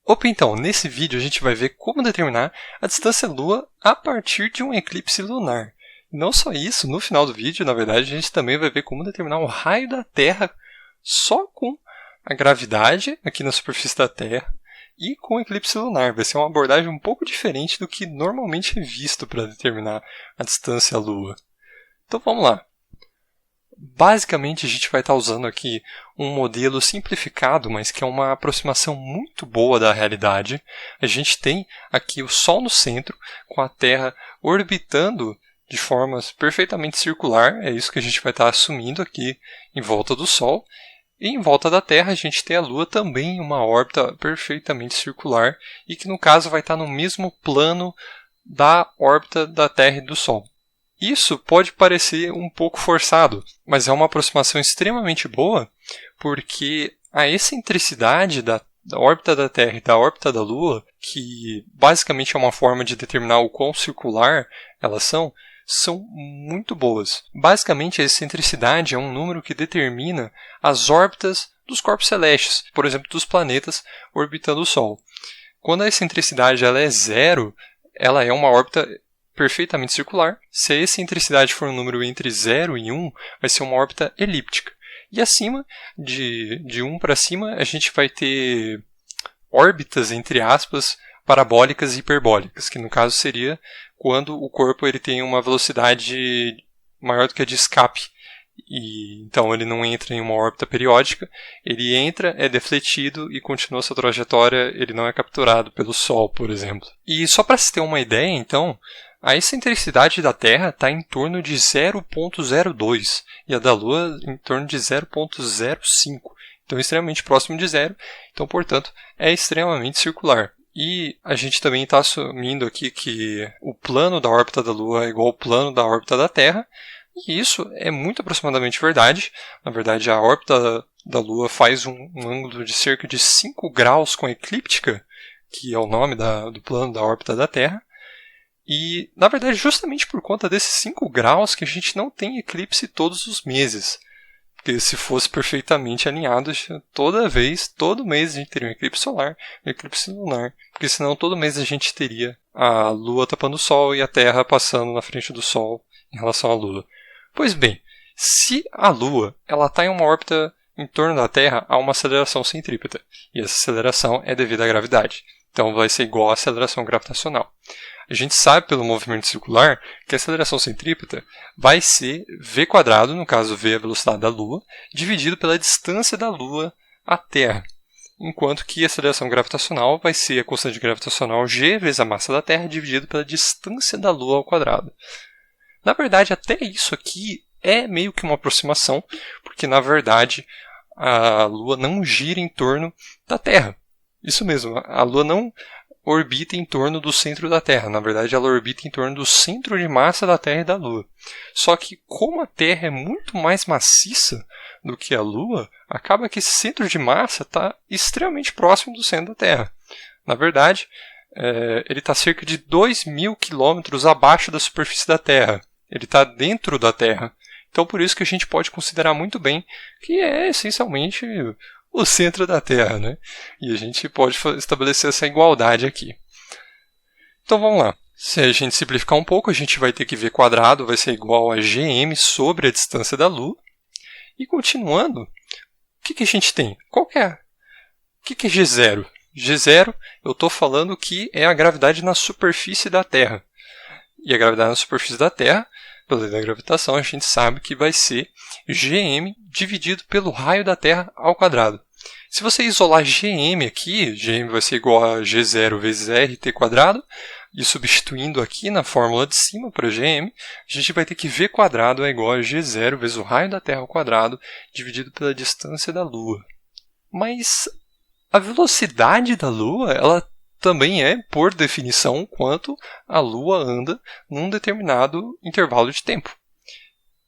Opa, então, nesse vídeo a gente vai ver como determinar a distância Lua a partir de um eclipse lunar. Não só isso, no final do vídeo, na verdade, a gente também vai ver como determinar o raio da Terra só com a gravidade aqui na superfície da Terra e com o eclipse lunar. Vai ser uma abordagem um pouco diferente do que normalmente é visto para determinar a distância à Lua. Então vamos lá. Basicamente, a gente vai estar usando aqui um modelo simplificado, mas que é uma aproximação muito boa da realidade. A gente tem aqui o Sol no centro, com a Terra orbitando de forma perfeitamente circular. É isso que a gente vai estar assumindo aqui em volta do Sol. E em volta da Terra, a gente tem a Lua também em uma órbita perfeitamente circular e que, no caso, vai estar no mesmo plano da órbita da Terra e do Sol. Isso pode parecer um pouco forçado, mas é uma aproximação extremamente boa, porque a excentricidade da órbita da Terra e da órbita da Lua, que basicamente é uma forma de determinar o quão circular elas são muito boas. Basicamente, a excentricidade é um número que determina as órbitas dos corpos celestes, por exemplo, dos planetas orbitando o Sol. Quando a excentricidade ela é zero, ela é uma órbita perfeitamente circular. Se a excentricidade for um número entre 0 e 1, vai ser uma órbita elíptica. E acima, de 1 para cima, a gente vai ter órbitas, entre aspas, parabólicas e hiperbólicas, que no caso seria quando o corpo ele tem uma velocidade maior do que a de escape. E, então ele não entra em uma órbita periódica, ele entra, é defletido e continua sua trajetória, ele não é capturado pelo Sol, por exemplo. E só para se ter uma ideia, então, a excentricidade da Terra está em torno de 0,02 e a da Lua em torno de 0,05. Então é extremamente próximo de zero, então, portanto, é extremamente circular. E a gente também está assumindo aqui que o plano da órbita da Lua é igual ao plano da órbita da Terra, e isso é muito aproximadamente verdade. Na verdade, a órbita da Lua faz um ângulo de cerca de 5 graus com a eclíptica, que é o nome do plano da órbita da Terra. E, na verdade, justamente por conta desses 5 graus que a gente não tem eclipse todos os meses. Porque se fosse perfeitamente alinhado, todo mês a gente teria um eclipse solar e um eclipse lunar. Porque senão todo mês a gente teria a Lua tapando o Sol e a Terra passando na frente do Sol em relação à Lua. Pois bem, se a Lua está em uma órbita em torno da Terra, há uma aceleração centrípeta. E essa aceleração é devido à gravidade. Então vai ser igual à aceleração gravitacional. A gente sabe pelo movimento circular que a aceleração centrípeta vai ser v², no caso v é a velocidade da Lua, dividido pela distância da Lua à Terra. Enquanto que a aceleração gravitacional vai ser a constante gravitacional g vezes a massa da Terra dividido pela distância da Lua ao quadrado. Na verdade, até isso aqui é meio que uma aproximação, porque na verdade a Lua não gira em torno da Terra. Isso mesmo, a Lua não orbita em torno do centro da Terra. Na verdade, ela orbita em torno do centro de massa da Terra e da Lua. Só que, como a Terra é muito mais maciça do que a Lua, acaba que esse centro de massa está extremamente próximo do centro da Terra. Na verdade, ele está cerca de 2.000 quilômetros abaixo da superfície da Terra. Ele está dentro da Terra. Então, por isso que a gente pode considerar muito bem que é essencialmente o centro da Terra, né? E a gente pode estabelecer essa igualdade aqui. Então vamos lá. Se a gente simplificar um pouco, a gente vai ter que v² vai ser igual a gm sobre a distância da Lua. E continuando, o que a gente tem? O que é G0? G0, eu estou falando que é a gravidade na superfície da Terra. E a gravidade na superfície da Terra, pela lei da gravitação, a gente sabe que vai ser gm dividido pelo raio da Terra ao quadrado. Se você isolar gm aqui, gm vai ser igual a g0 vezes rt², e substituindo aqui na fórmula de cima para gm, a gente vai ter que v² é igual a g0 vezes o raio da Terra ao quadrado, dividido pela distância da Lua. Mas a velocidade da Lua, ela também é, por definição, quanto a Lua anda num determinado intervalo de tempo.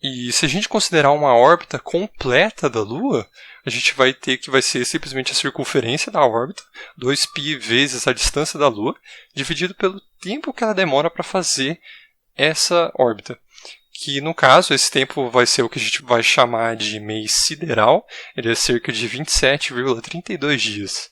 E se a gente considerar uma órbita completa da Lua, a gente vai ter que vai ser simplesmente a circunferência da órbita, 2π vezes a distância da Lua, dividido pelo tempo que ela demora para fazer essa órbita. Que, no caso, esse tempo vai ser o que a gente vai chamar de mês sideral, ele é cerca de 27,32 dias.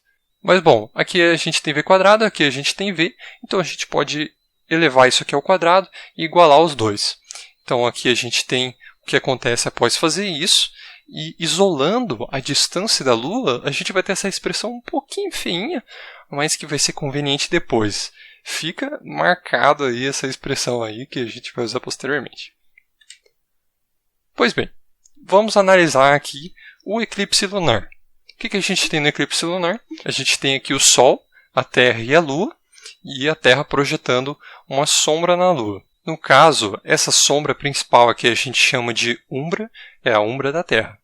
Mas bom, aqui a gente tem v², aqui a gente tem v, então a gente pode elevar isso aqui ao quadrado e igualar os dois. Então aqui a gente tem o que acontece após fazer isso, e isolando a distância da Lua, a gente vai ter essa expressão um pouquinho feinha, mas que vai ser conveniente depois. Fica marcado aí essa expressão aí que a gente vai usar posteriormente. Pois bem, vamos analisar aqui o eclipse lunar. O que a gente tem no eclipse lunar? A gente tem aqui o Sol, a Terra e a Lua, e a Terra projetando uma sombra na Lua. No caso, essa sombra principal aqui a gente chama de umbra, é a umbra da Terra.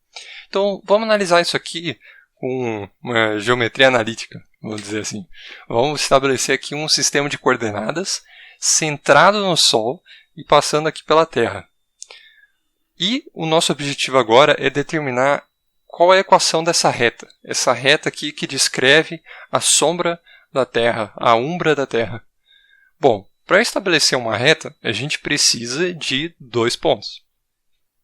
Então, vamos analisar isso aqui com uma geometria analítica, vamos dizer assim. Vamos estabelecer aqui um sistema de coordenadas centrado no Sol e passando aqui pela Terra. E o nosso objetivo agora é determinar qual é a equação dessa reta. Essa reta aqui que descreve a sombra da Terra, a umbra da Terra. Bom, para estabelecer uma reta, a gente precisa de 2 pontos.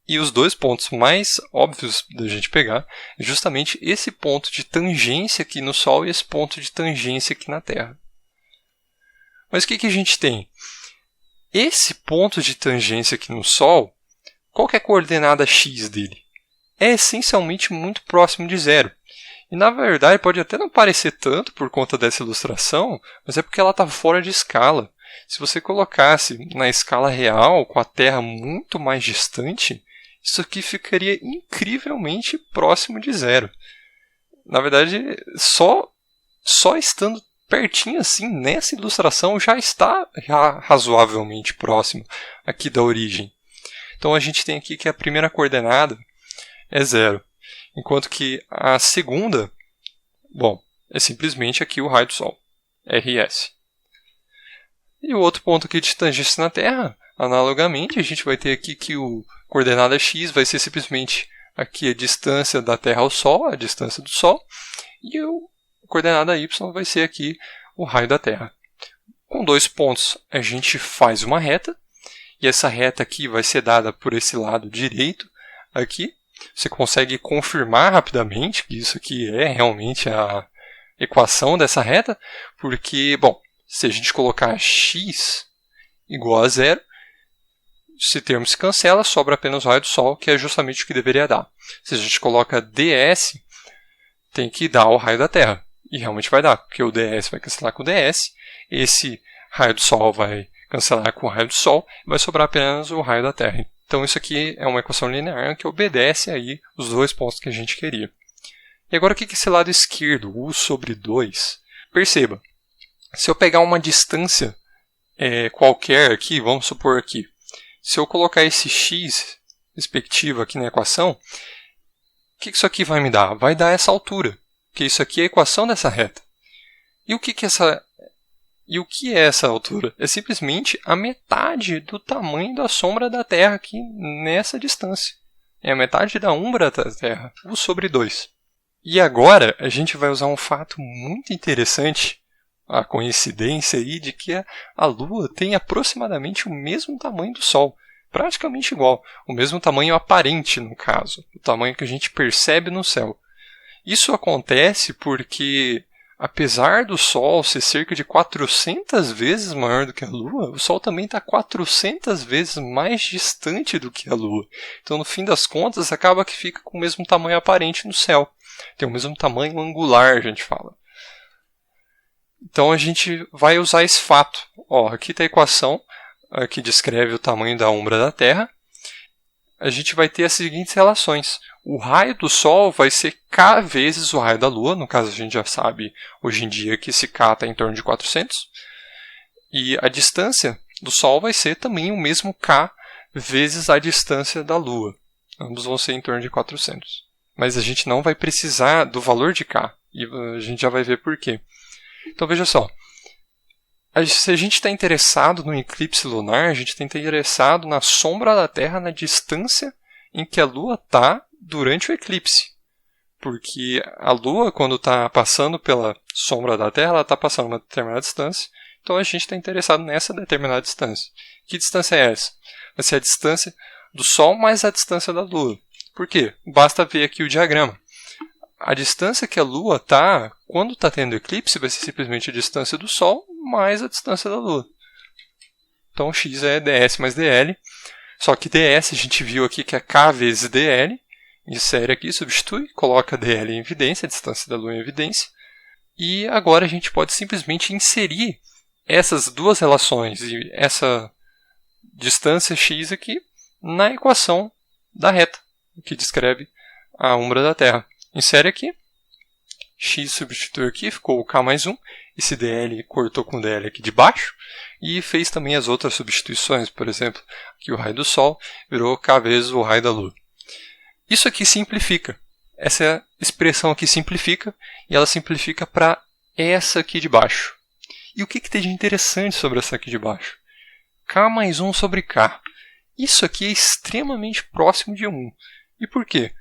E os 2 pontos mais óbvios da gente pegar é justamente esse ponto de tangência aqui no Sol e esse ponto de tangência aqui na Terra. Mas o que a gente tem? Esse ponto de tangência aqui no Sol, qual que é a coordenada x dele? É essencialmente muito próximo de zero. E na verdade pode até não parecer tanto por conta dessa ilustração, mas é porque ela está fora de escala. Se você colocasse na escala real, com a Terra muito mais distante, isso aqui ficaria incrivelmente próximo de zero. Na verdade, só estando pertinho assim, nessa ilustração, já está razoavelmente próximo aqui da origem. Então a gente tem aqui que a primeira coordenada é zero, enquanto que a segunda, bom, é simplesmente aqui o raio do Sol, RS. E o outro ponto aqui de tangência na Terra, analogamente, a gente vai ter aqui que o coordenada x vai ser simplesmente aqui a distância da Terra ao Sol, a distância do Sol, e a coordenada y vai ser aqui o raio da Terra. Com 2 pontos a gente faz uma reta, e essa reta aqui vai ser dada por esse lado direito aqui. Você consegue confirmar rapidamente que isso aqui é realmente a equação dessa reta, porque, bom, se a gente colocar x igual a zero, esse termo se cancela, sobra apenas o raio do Sol, que é justamente o que deveria dar. Se a gente coloca ds, tem que dar o raio da Terra. E realmente vai dar, porque o ds vai cancelar com o ds, esse raio do Sol vai cancelar com o raio do Sol, e vai sobrar apenas o raio da Terra. Então isso aqui é uma equação linear que obedece aí os 2 pontos que a gente queria. E agora o que é esse lado esquerdo, u sobre 2? Perceba, se eu pegar uma distância qualquer aqui, vamos supor aqui, se eu colocar esse x respectivo aqui na equação, o que isso aqui vai me dar? Vai dar essa altura, porque isso aqui é a equação dessa reta. E o que é essa altura? É simplesmente a metade do tamanho da sombra da Terra aqui nessa distância. É a metade da umbra da Terra, u sobre 2. E agora a gente vai usar um fato muito interessante, a coincidência aí de que a Lua tem aproximadamente o mesmo tamanho do Sol, praticamente igual, o mesmo tamanho aparente no caso, o tamanho que a gente percebe no céu. Isso acontece porque, apesar do Sol ser cerca de 400 vezes maior do que a Lua, o Sol também está 400 vezes mais distante do que a Lua. Então, no fim das contas, acaba que fica com o mesmo tamanho aparente no céu. Tem o mesmo tamanho angular, a gente fala. Então a gente vai usar esse fato. Aqui está a equação que descreve o tamanho da umbra da Terra. A gente vai ter as seguintes relações. O raio do Sol vai ser k vezes o raio da Lua. No caso, a gente já sabe hoje em dia que esse k está em torno de 400. E a distância do Sol vai ser também o mesmo k vezes a distância da Lua. Ambos vão ser em torno de 400. Mas a gente não vai precisar do valor de k. E a gente já vai ver por quê. Então veja só, se a gente está interessado no eclipse lunar, a gente está interessado na sombra da Terra na distância em que a Lua está durante o eclipse. Porque a Lua, quando está passando pela sombra da Terra, ela está passando uma determinada distância, então a gente está interessado nessa determinada distância. Que distância é essa? Vai ser a distância do Sol mais a distância da Lua. Por quê? Basta ver aqui o diagrama. a distância que a Lua está, quando está tendo eclipse, vai ser simplesmente a distância do Sol mais a distância da Lua. Então, x é ds mais dl. Só que ds a gente viu aqui que é k vezes dl. Insere aqui, substitui, coloca dl em evidência, a distância da Lua em evidência. E agora a gente pode simplesmente inserir essas duas relações e essa distância x aqui na equação da reta, que descreve a umbra da Terra. Insere aqui, x substitui aqui, ficou o k mais 1, esse dl cortou com o dl aqui de baixo, e fez também as outras substituições, por exemplo, aqui o raio do Sol virou k vezes o raio da Lua. Isso aqui simplifica, essa expressão aqui simplifica, e ela simplifica para essa aqui de baixo. E o que tem de interessante sobre essa aqui de baixo? K mais 1 sobre K. Isso aqui é extremamente próximo de 1. E por quê?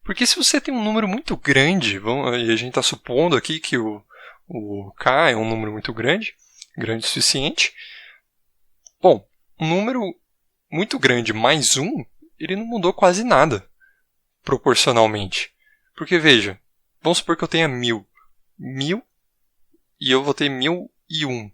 Porque se você tem um número muito grande, e a gente está supondo aqui que o K é um número muito grande, grande o suficiente, bom, um número muito grande mais 1, ele não mudou quase nada, proporcionalmente. Porque veja, vamos supor que eu tenha 1000. 1000 e eu vou ter 1001.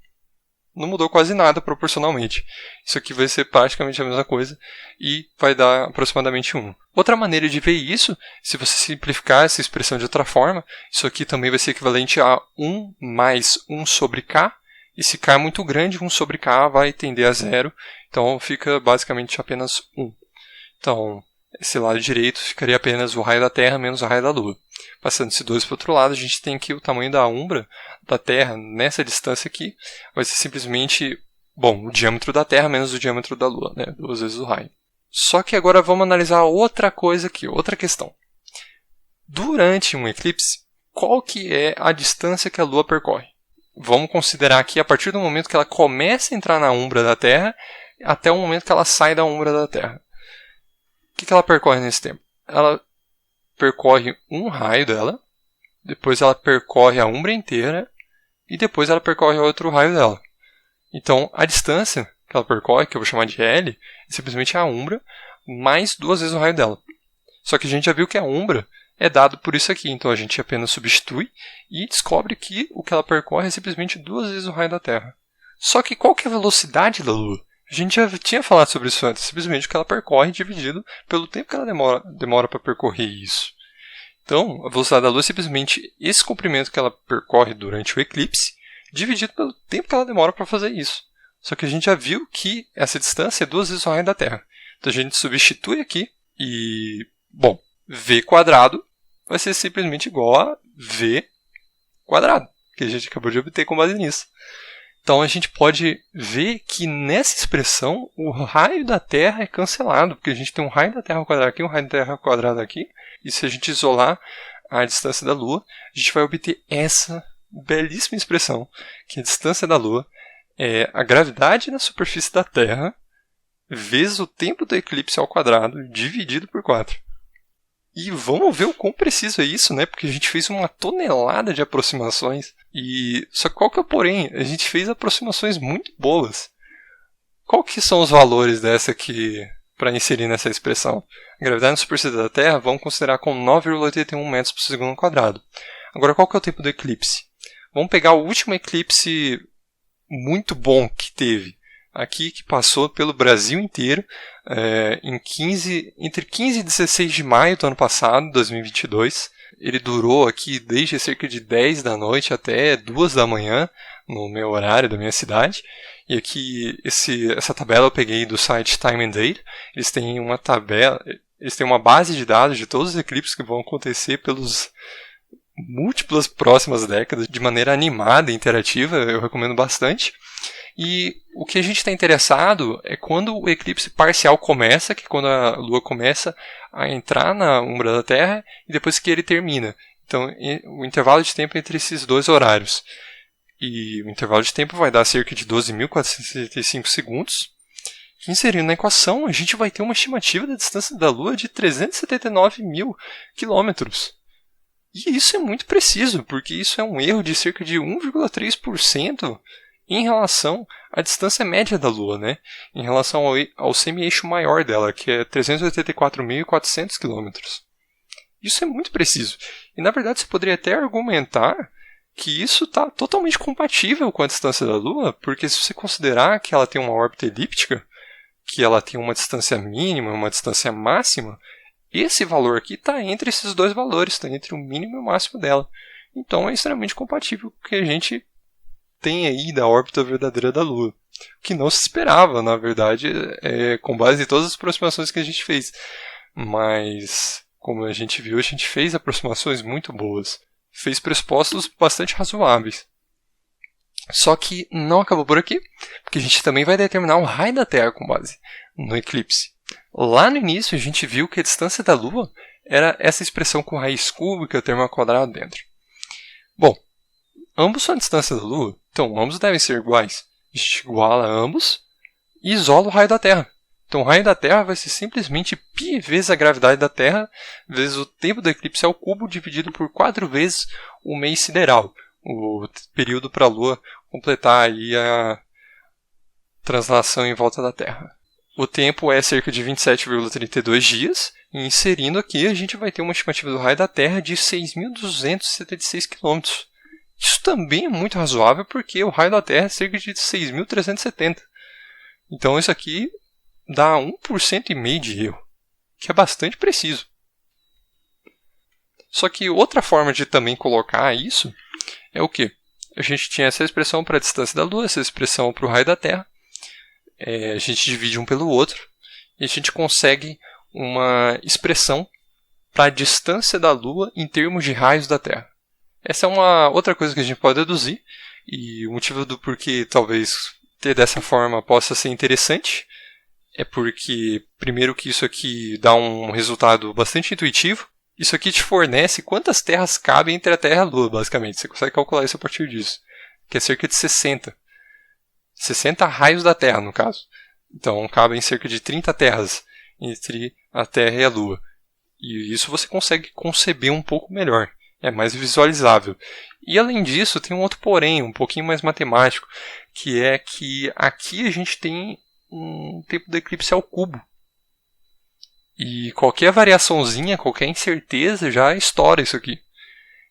Não mudou quase nada proporcionalmente. Isso aqui vai ser praticamente a mesma coisa e vai dar aproximadamente 1. Outra maneira de ver isso, se você simplificar essa expressão de outra forma, isso aqui também vai ser equivalente a 1 mais 1 sobre k. E se k é muito grande, 1 sobre k vai tender a 0. Então fica basicamente apenas 1. Então, esse lado direito ficaria apenas o raio da Terra menos o raio da Lua. Passando esse 2 para o outro lado, a gente tem que o tamanho da umbra da Terra nessa distância aqui vai ser simplesmente, o diâmetro da Terra menos o diâmetro da Lua, né? 2 vezes o raio. Só que agora vamos analisar outra coisa aqui, outra questão. Durante um eclipse, qual que é a distância que a Lua percorre? Vamos considerar aqui a partir do momento que ela começa a entrar na umbra da Terra até o momento que ela sai da umbra da Terra. O que ela percorre nesse tempo? Ela percorre um raio dela, depois ela percorre a umbra inteira e depois ela percorre outro raio dela. Então, a distância que ela percorre, que eu vou chamar de L, é simplesmente a umbra mais 2 vezes o raio dela. Só que a gente já viu que a umbra é dado por isso aqui, então a gente apenas substitui e descobre que o que ela percorre é simplesmente 2 vezes o raio da Terra. Só que qual que é a velocidade da Lua? A gente já tinha falado sobre isso antes, simplesmente o que ela percorre dividido pelo tempo que ela demora para percorrer isso. Então, a velocidade da Lua é simplesmente esse comprimento que ela percorre durante o eclipse, dividido pelo tempo que ela demora para fazer isso. Só que a gente já viu que essa distância é 2 vezes o raio da Terra. Então a gente substitui aqui e, v quadrado vai ser simplesmente igual a v quadrado, que a gente acabou de obter com base nisso. Então a gente pode ver que nessa expressão o raio da Terra é cancelado, porque a gente tem um raio da Terra ao quadrado aqui, um raio da Terra ao quadrado aqui, e se a gente isolar a distância da Lua, a gente vai obter essa belíssima expressão, que a distância da Lua é a gravidade na superfície da Terra vezes o tempo do eclipse ao quadrado dividido por 4. E vamos ver o quão preciso é isso, né? Porque a gente fez uma tonelada de aproximações. Só que qual que é o porém? A gente fez aproximações muito boas. Qual que são os valores dessa aqui para inserir nessa expressão? A gravidade na superfície da Terra vamos considerar com 9,81 metros por segundo ao quadrado. Agora, qual que é o tempo do eclipse? Vamos pegar o último eclipse muito bom que teve. Aqui, que passou pelo Brasil inteiro, entre 15 e 16 de maio do ano passado, 2022. Ele durou aqui desde cerca de 10 da noite até 2 da manhã, no meu horário da minha cidade. E aqui, essa tabela eu peguei do site Time and Date. Eles têm uma base de dados de todos os eclipses que vão acontecer pelos múltiplas próximas décadas, de maneira animada e interativa, eu recomendo bastante. E o que a gente está interessado é quando o eclipse parcial começa, que é quando a Lua começa a entrar na umbra da Terra, e depois que ele termina. Então, o intervalo de tempo entre esses dois horários. E o intervalo de tempo vai dar cerca de 12.465 segundos. Inserindo na equação, a gente vai ter uma estimativa da distância da Lua de 379 mil quilômetros. E isso é muito preciso, porque isso é um erro de cerca de 1,3% em relação à distância média da Lua, né? Em relação ao semi-eixo maior dela, que é 384.400 km. Isso é muito preciso. E na verdade você poderia até argumentar que isso está totalmente compatível com a distância da Lua, porque se você considerar que ela tem uma órbita elíptica, que ela tem uma distância mínima e uma distância máxima, esse valor aqui está entre esses dois valores, está entre o mínimo e o máximo dela. Então é extremamente compatível com o que a gente tem aí da órbita verdadeira da Lua. O que não se esperava, na verdade, com base em todas as aproximações que a gente fez. Mas, como a gente viu, a gente fez aproximações muito boas. Fez pressupostos bastante razoáveis. Só que não acabou por aqui, porque a gente também vai determinar o raio da Terra com base no eclipse. Lá no início a gente viu que a distância da Lua era essa expressão com raiz cúbica, termo ao quadrado dentro. Bom, ambos são a distância da Lua, então ambos devem ser iguais. A gente iguala ambos e isola o raio da Terra. Então o raio da Terra vai ser simplesmente π vezes a gravidade da Terra, vezes o tempo do eclipse ao cubo, dividido por 4 vezes o mês sideral, o período para a Lua completar aí a translação em volta da Terra. O tempo é cerca de 27,32 dias, e inserindo aqui a gente vai ter uma estimativa do raio da Terra de 6.276 km. Isso também é muito razoável, porque o raio da Terra é cerca de 6.370. Então isso aqui dá 1,5% de erro, que é bastante preciso. Só que outra forma de também colocar isso é o quê? A gente tinha essa expressão para a distância da Lua, essa expressão para o raio da Terra. A gente divide um pelo outro e a gente consegue uma expressão para a distância da Lua em termos de raios da Terra. Essa é uma outra coisa que a gente pode deduzir, e o motivo do porquê talvez ter dessa forma possa ser interessante é porque, primeiro, que isso aqui dá um resultado bastante intuitivo. Isso aqui te fornece quantas terras cabem entre a Terra e a Lua, basicamente. Você consegue calcular isso a partir disso, que é cerca de 60. 60 raios da Terra, no caso. Então, cabem cerca de 30 terras entre a Terra e a Lua. E isso você consegue conceber um pouco melhor. É mais visualizável. E, além disso, tem um outro porém, um pouquinho mais matemático, que é que aqui a gente tem um tempo do eclipse ao cubo. E qualquer variaçãozinha, qualquer incerteza já estoura isso aqui.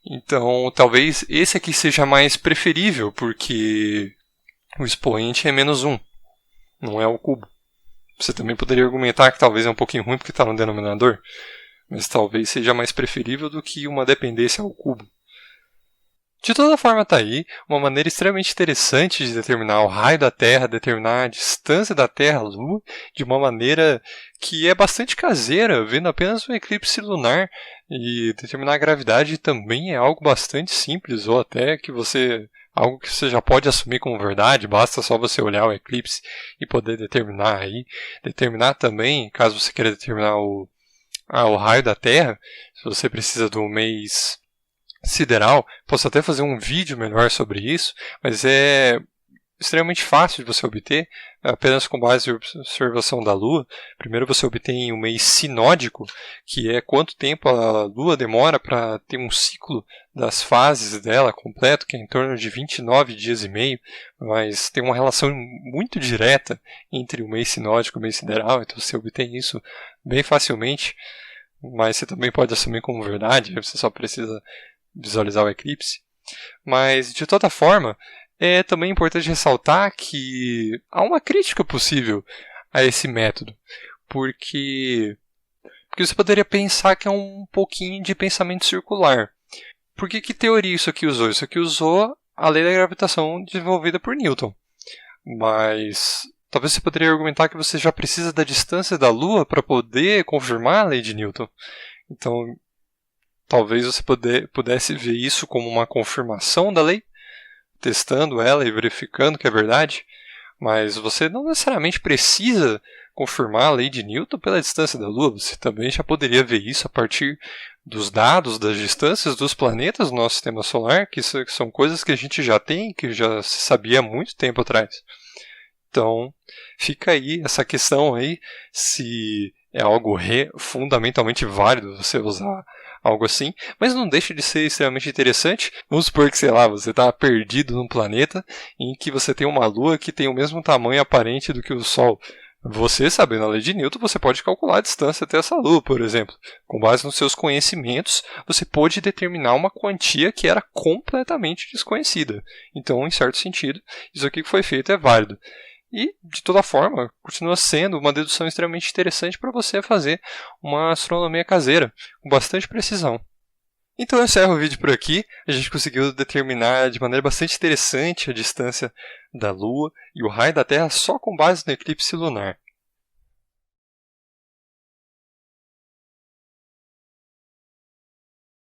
Então, talvez esse aqui seja mais preferível, porque o expoente é -1, não é o cubo. Você também poderia argumentar que talvez é um pouquinho ruim porque está no denominador, mas talvez seja mais preferível do que uma dependência ao cubo. De toda forma, está aí uma maneira extremamente interessante de determinar o raio da Terra, determinar a distância da Terra à Lua, de uma maneira que é bastante caseira, vendo apenas um eclipse lunar, e determinar a gravidade também é algo bastante simples, ou até algo que você já pode assumir como verdade, basta só você olhar o eclipse e poder determinar aí. Determinar também, caso você queira determinar o raio da Terra, se você precisa do mês sideral, posso até fazer um vídeo melhor sobre isso, mas é extremamente fácil de você obter, apenas com base em observação da Lua. Primeiro você obtém um mês sinódico, que é quanto tempo a Lua demora para ter um ciclo das fases dela completo, que é em torno de 29 dias e meio, mas tem uma relação muito direta entre o mês sinódico e o mês sideral, então você obtém isso bem facilmente, mas você também pode assumir como verdade, você só precisa visualizar o eclipse. Mas, de toda forma, é também importante ressaltar que há uma crítica possível a esse método, porque você poderia pensar que é um pouquinho de pensamento circular. Por que teoria isso aqui usou? Isso aqui usou a lei da gravitação desenvolvida por Newton. Mas talvez você poderia argumentar que você já precisa da distância da Lua para poder confirmar a lei de Newton. Então, talvez você pudesse ver isso como uma confirmação da lei, testando ela e verificando que é verdade, mas você não necessariamente precisa confirmar a lei de Newton pela distância da Lua. Você também já poderia ver isso a partir dos dados das distâncias dos planetas do nosso sistema solar, que são coisas que a gente já tem, que já se sabia há muito tempo atrás. Então, fica aí essa questão aí, se é algo fundamentalmente válido você usar algo assim, mas não deixa de ser extremamente interessante. Vamos supor que, sei lá, você está perdido num planeta em que você tem uma Lua que tem o mesmo tamanho aparente do que o Sol. Você, sabendo a lei de Newton, você pode calcular a distância até essa Lua, por exemplo. Com base nos seus conhecimentos, você pôde determinar uma quantia que era completamente desconhecida. Então, em certo sentido, isso aqui que foi feito é válido. E, de toda forma, continua sendo uma dedução extremamente interessante para você fazer uma astronomia caseira, com bastante precisão. Então eu encerro o vídeo por aqui. A gente conseguiu determinar de maneira bastante interessante a distância da Lua e o raio da Terra só com base no eclipse lunar.